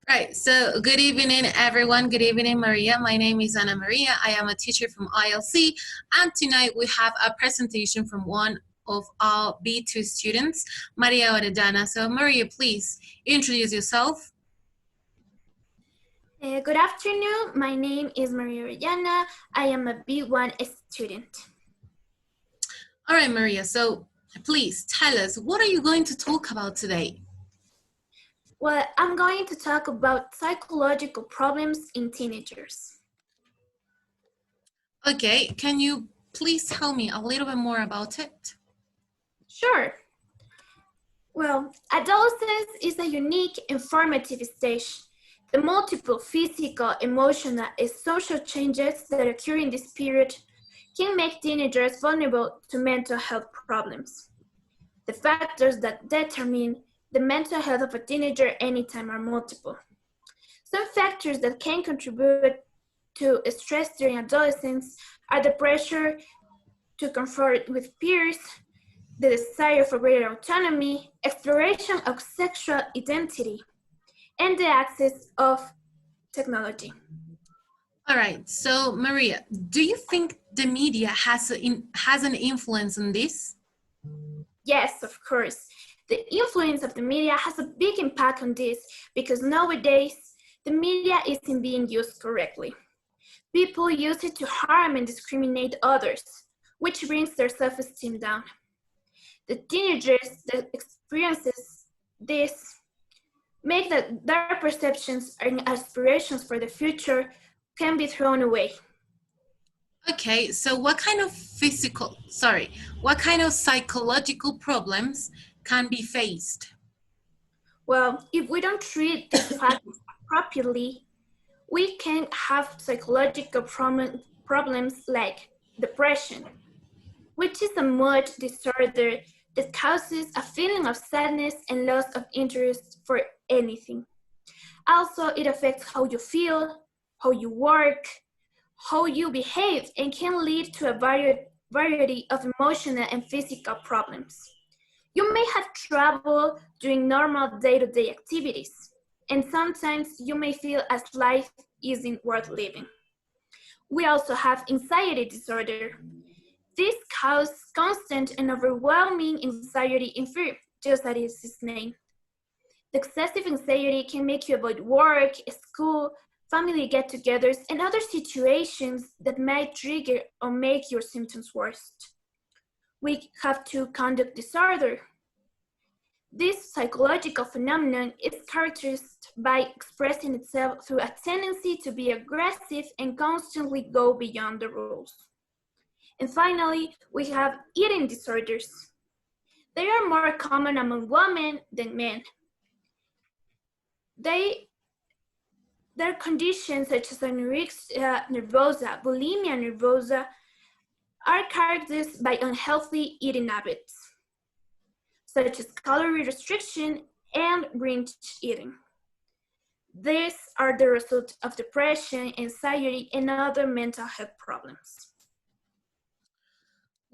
Right, so good evening, everyone. Good evening, Maria. My name is Ana Maria. I am a teacher from ILC, and tonight we have a presentation from one of our B2 students, Maria Orellana. So, Maria, please introduce yourself. Good afternoon. My name is Maria Orellana. I am a B1 student. All right, Maria. So, please tell us, what are you going to talk about today? Well, I'm going to talk about psychological problems in teenagers. Okay, can you please tell me a little bit more about it? Sure. Well, adolescence is a unique and formative stage. The multiple physical, emotional, and social changes that occur in this period can make teenagers vulnerable to mental health problems. The factors that determine the mental health of a teenager anytime are multiple. Some factors that can contribute to stress during adolescence are the pressure to conform with peers, the desire for greater autonomy, exploration of sexual identity, and the access of technology. All right, so Maria, do you think the media has an influence on this? Yes, of course. The influence of the media has a big impact on this because nowadays the media isn't being used correctly. People use it to harm and discriminate others, which brings their self-esteem down. The teenagers that experiences this make that their perceptions and aspirations for the future can be thrown away. Okay, so what kind of psychological problems can be faced? Well, if we don't treat these factors properly, we can have psychological problems like depression, which is a mood disorder that causes a feeling of sadness and loss of interest for anything. Also, it affects how you feel, how you work, how you behave, and can lead to a variety of emotional and physical problems. You may have trouble doing normal day-to-day activities, and sometimes you may feel as life isn't worth living. We also have anxiety disorder. This causes constant and overwhelming anxiety and fear, just as it is its name. The excessive anxiety can make you avoid work, school, family get-togethers, and other situations that might trigger or make your symptoms worse. We have to conduct disorder. This psychological phenomenon is characterized by expressing itself through a tendency to be aggressive and constantly go beyond the rules. And finally, we have eating disorders. They are more common among women than men. Their conditions such as anorexia nervosa, bulimia nervosa, are characterized by unhealthy eating habits, such as calorie restriction and binge eating. These are the result of depression, anxiety, and other mental health problems.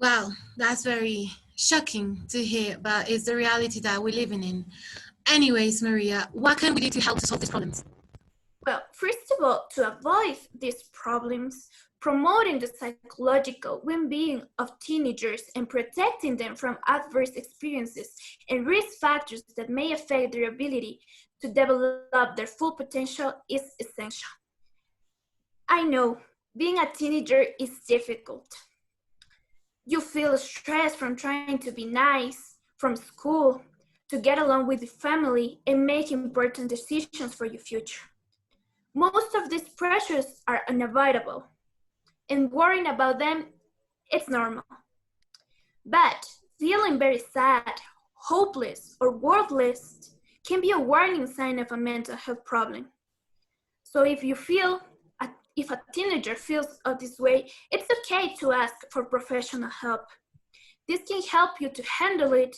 Wow, that's very shocking to hear, but it's the reality that we're living in. Anyways, Maria, what can we do to help to solve these problems? Well, first of all, to avoid these problems, promoting the psychological well-being of teenagers and protecting them from adverse experiences and risk factors that may affect their ability to develop their full potential is essential. I know being a teenager is difficult. You feel stressed from trying to be nice, from school, to get along with the family and make important decisions for your future. Most of these pressures are unavoidable, and worrying about them, it's normal. But feeling very sad, hopeless, or worthless can be a warning sign of a mental health problem. So if a teenager feels this way, it's okay to ask for professional help. This can help you to handle it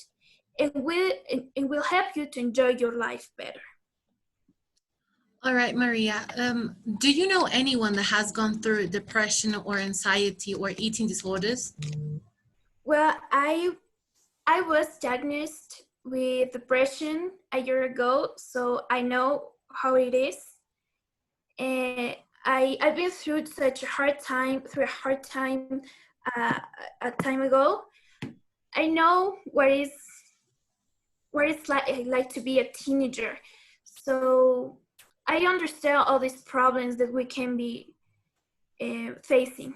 and will help you to enjoy your life better. All right, Maria, do you know anyone that has gone through depression or anxiety or eating disorders? Well, I was diagnosed with depression a year ago, so I know how it is. And I've been through such a hard time, a time ago. I know what it's like to be a teenager. So I understand all these problems that we can be facing.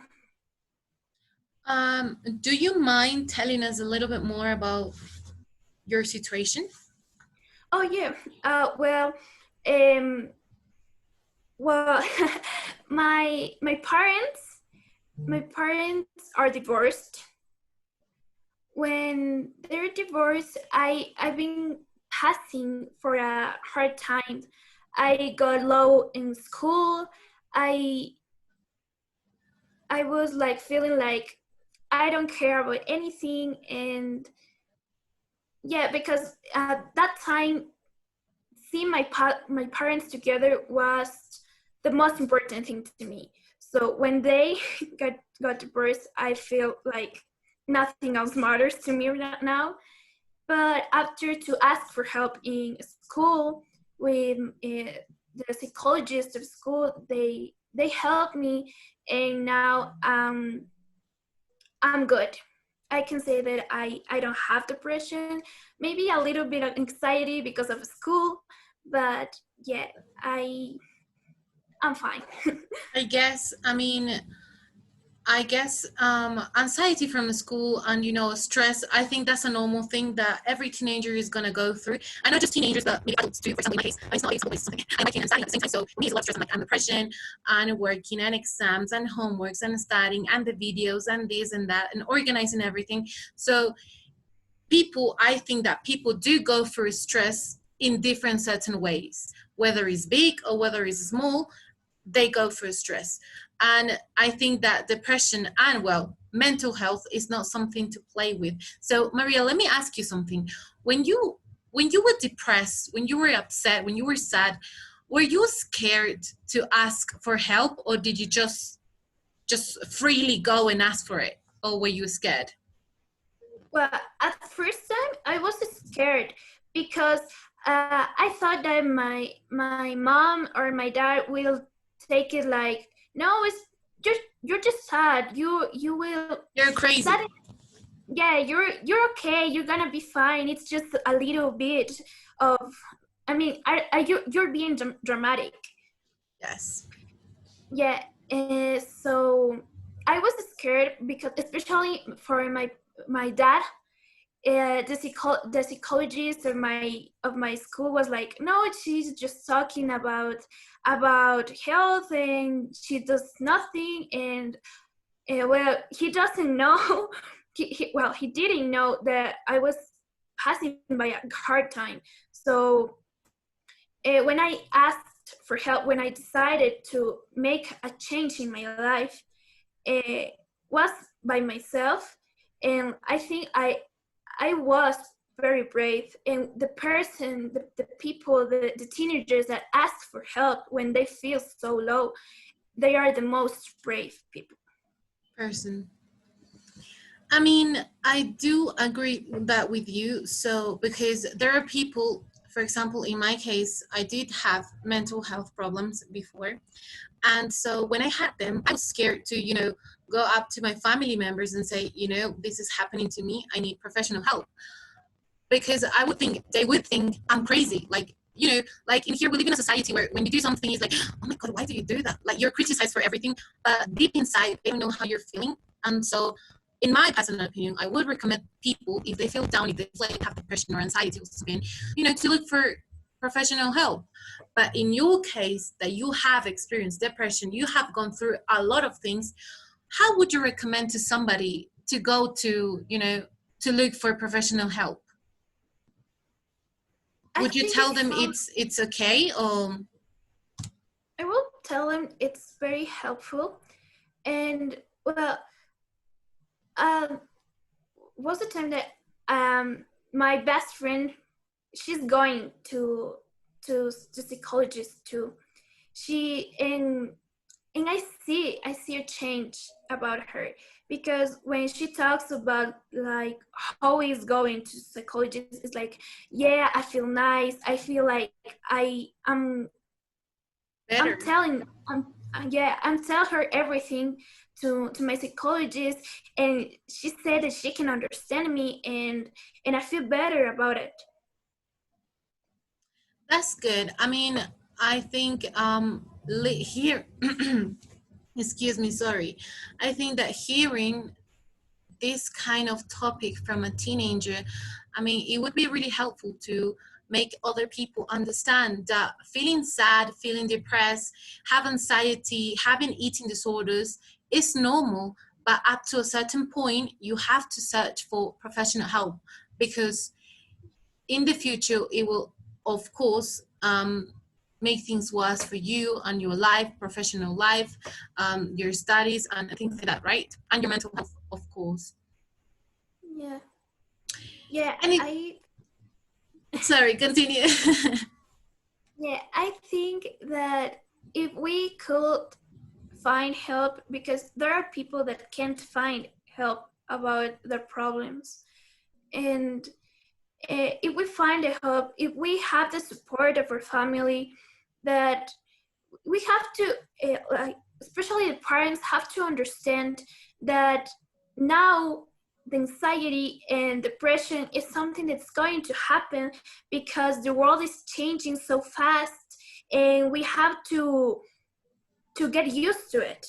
Do you mind telling us a little bit more about your situation? Oh yeah. Well, my parents are divorced. When they're divorced, I've been passing for a hard time. I got low in school. I was like feeling like I don't care about anything, and yeah, because at that time, seeing my parents together was the most important thing to me. So when they got divorced, I feel like nothing else matters to me right now. But after to ask for help in school with the psychologist of school, they helped me, and now I'm good. I can say that I don't have depression, maybe a little bit of anxiety because of school, but yeah, I'm fine. I guess anxiety from school and stress, I think that's a normal thing that every teenager is going to go through. I not just teenagers, but maybe adults too. For example, in my case, I still school based, I'm working and studying at the same time, so for me it's a lot of stress. I'm depression and working and exams and homeworks and studying and the videos and this and that and organizing everything. So I think that people do go through stress in different certain ways, whether it's big or whether it's small, they go through stress. And I think that depression and, well, mental health is not something to play with. So Maria, let me ask you something. When you were depressed, when you were upset, when you were sad, were you scared to ask for help, or did you just freely go and ask for it, or were you scared? Well, at first time I was scared because I thought that my mom or my dad will take it like, no, it's just, you're just sad. You will. You're crazy. Sad, yeah, you're okay. You're gonna be fine. It's just a little bit of. I mean, you're being dramatic. Yes. Yeah. So I was scared because, especially for my dad. The psychologist of my school was like, no, she's just talking about health and she does nothing, and well, he doesn't know. He didn't know that I was passing by a hard time. So when I asked for help, when I decided to make a change in my life, was by myself, and I think I was very brave, and the people, the teenagers that ask for help when they feel so low, they are the most brave people. Person. I mean, I do agree that with you. So, because there are people, for example, in my case, I did have mental health problems before. And so when I had them, I was scared to, go up to my family members and say, this is happening to me. I need professional help. Because they would think I'm crazy. Like in here, we live in a society where when you do something, it's like, oh my God, why do you do that? Like, you're criticized for everything, but deep inside, they don't know how you're feeling. And so, in my personal opinion, I would recommend people, if they feel down, if they feel like have depression or anxiety or something, to look for professional help. But in your case, that you have experienced depression, you have gone through a lot of things, how would you recommend to somebody to go to, to look for professional help? Would you tell them it's okay, or? I will tell them it's very helpful. And well, was the time that my best friend, she's going to psychologist too. And I see a change about her, because when she talks about like how he's going to psychologist, it's like, yeah, I feel nice. I feel like I'm Better. I'm telling her everything to my psychologist, and she said that she can understand me, and I feel better about it. That's good. I mean, I think here, excuse me, sorry. I think that hearing this kind of topic from a teenager, I mean, it would be really helpful to make other people understand that feeling sad, feeling depressed, have anxiety, having eating disorders is normal, but up to a certain point, you have to search for professional help, because in the future, it will, of course, make things worse for you and your life, professional life, your studies, and things like that, right? And your mental health, of course. Yeah. Yeah. Sorry, continue. Yeah, I think that if we could find help, because there are people that can't find help about their problems, and if we find a help, if we have the support of our family, that we have to, like, especially the parents have to understand that now the anxiety and depression is something that's going to happen because the world is changing so fast, and we have to get used to it.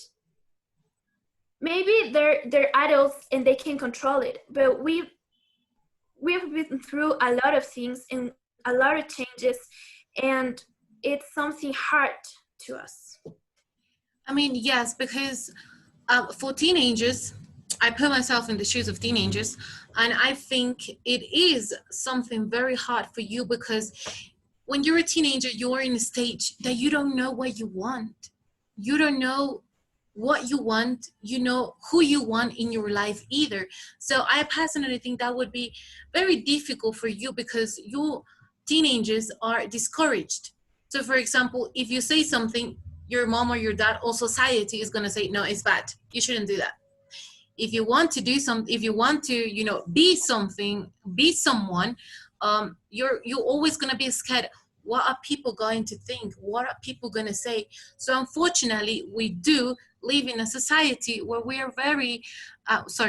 Maybe they're adults and they can control it, but we've been through a lot of things and a lot of changes, and it's something hard to us. I mean, yes, because for teenagers, I put myself in the shoes of teenagers, and I think it is something very hard for you, because when you're a teenager, you're in a stage that you don't know what you want. You don't know what you want, you know who you want in your life either. So I personally think that would be very difficult for you, because your teenagers are discouraged. So for example, if you say something, your mom or your dad or society is going to say, no, it's bad, you shouldn't do that. If you want to do something, if you want to, you know, be something, be someone, you're always going to be scared. What are people going to think? What are people going to say? So unfortunately, we do live in a society where we are very,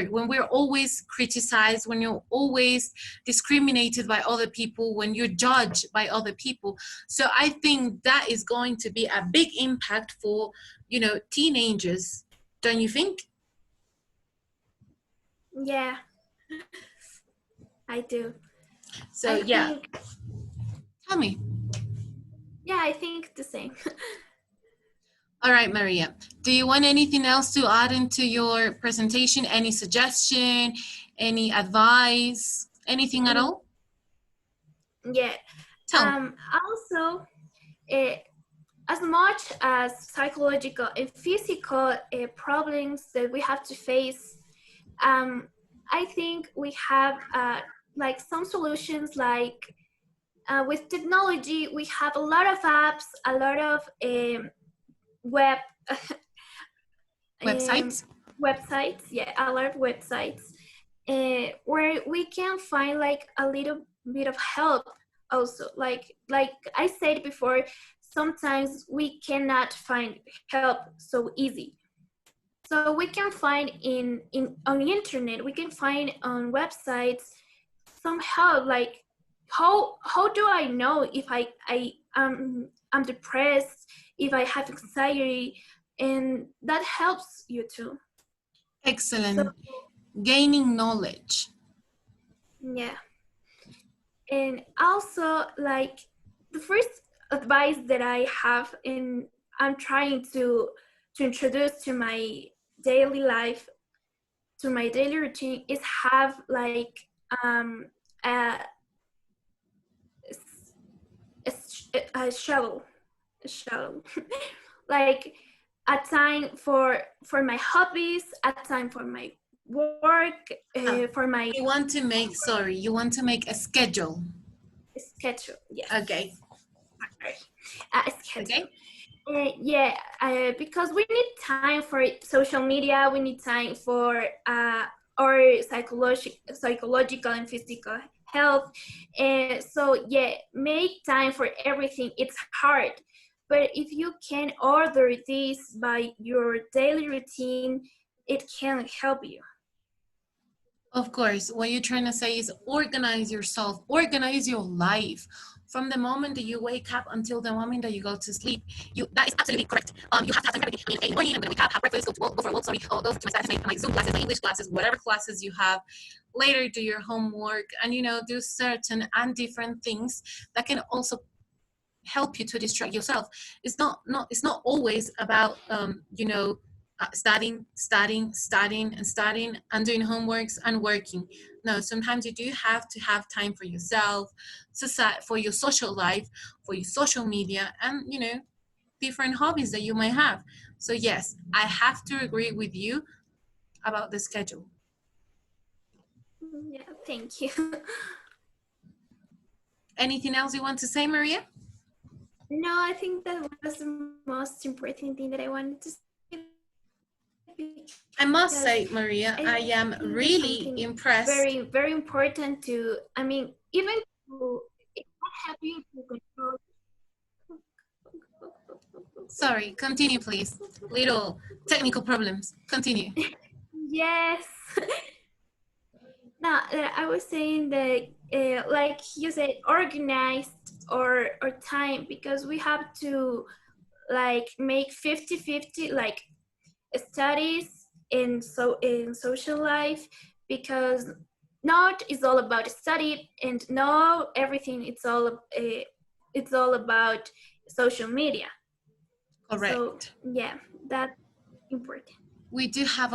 when we're always criticized, when you're always discriminated by other people, when you're judged by other people. So I think that is going to be a big impact for, you know, teenagers. Don't you think? Yeah, I do. So yeah, tell me. Yeah, I think the same. All right, Maria, do you want anything else to add into your presentation? Any suggestion, any advice, anything at all? Yeah. Also, as much as psychological and physical problems that we have to face, I think we have like some solutions, like with technology, we have a lot of apps, a lot of web Websites? websites, yeah, a lot of websites where we can find like a little bit of help also. Like I said before, sometimes we cannot find help so easy. So we can find on the internet, we can find on websites some help, like how do I know if I'm depressed, if I have anxiety, and that helps you too. Excellent. So, gaining knowledge. Yeah. And also, like, the first advice that I have, and I'm trying to introduce to my daily life, to my daily routine, is have like a shuttle like a time for my hobbies, a time for my work, for my You want to make, sorry, you want to make a schedule. schedule. Yes. Okay. A schedule. Okay. Yeah, because we need time for social media, we need time for our psychological and physical health. And so, yeah, make time for everything. It's hard, But if you can order this by your daily routine, it can help you. Of course, what you're trying to say is organize yourself, organize your life. From the moment that you wake up until the moment that you go to sleep, that is absolutely correct. You have to have some everything. In the morning, I'm going to wake up, have breakfast, go for a walk, or go to my Saturday, my Zoom classes, my English classes, whatever classes you have. Later, do your homework, and do certain and different things that can also help you to distract yourself. It's not always about studying and doing homeworks and working. No, sometimes you do have to have time for yourself, for your social life, for your social media, and different hobbies that you might have. So yes, I have to agree with you about the schedule. Yeah, thank you. Anything else you want to say, Maria? No, I think that was the most important thing that I wanted to say. I must say, Maria, I am really impressed. Very, very important to, I mean, even to, it's not helping to control. Sorry, continue, please. Little technical problems. Continue. Yes. No, I was saying that, like you said, organized or time, because we have to like make 50-50, like studies in social life, because not is all about study, and no everything it's all about social media. Correct. So yeah, that's important. We do have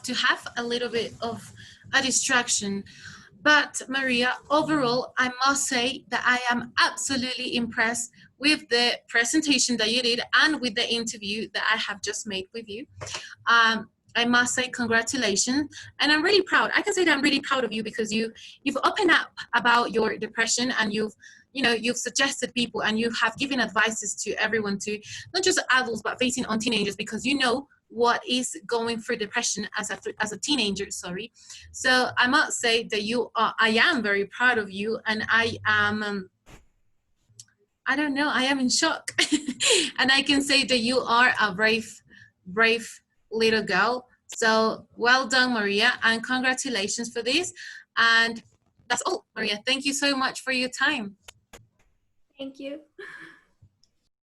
to have a little bit of a distraction. But Maria, overall, I must say that I am absolutely impressed with the presentation that you did and with the interview that I have just made with you. I must say congratulations, and I'm really proud. I can say that I'm really proud of you because you've opened up about your depression, and you've suggested people, and you have given advices to everyone, to not just adults but facing on teenagers, because what is going through depression as a teenager. Sorry. So I must say that I am very proud of you, and I am I don't know, I am in shock. And I can say that you are a brave little girl. So well done, Maria, and congratulations for this. And that's all, Maria. Thank you so much for your time. Thank you.